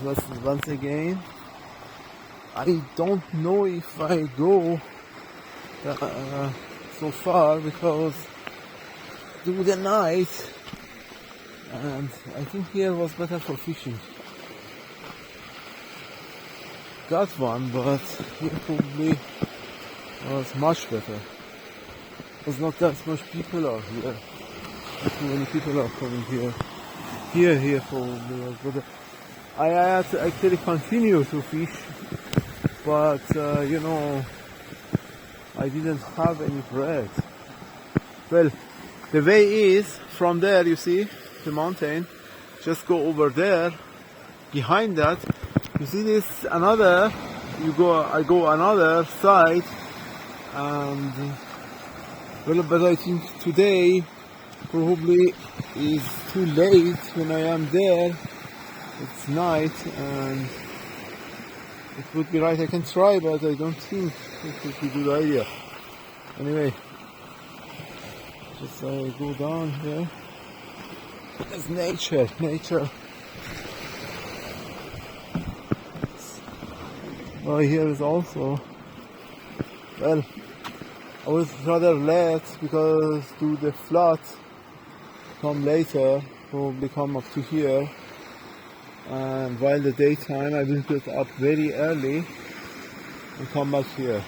was once again. I don't know if I go so far because through the night, and I think here was better for fishing. Got one, but here probably was much better. There's not that much people out here. Not too many people are coming here. Here probably was better. I had to actually continue to fish, but you know, I didn't have any bread. Well, the way is from there, you see the mountain, just go over there. Behind that, you see this another, I go another side, and well, but I think today probably is too late when I am there. It's night and it would be right, I can try, but I don't think it would be a good idea. Anyway, just go down here. It's nature. Oh, here is also, well, I was rather late because do the flood come later, probably come up to here, and while the daytime I will get up very early and come back here.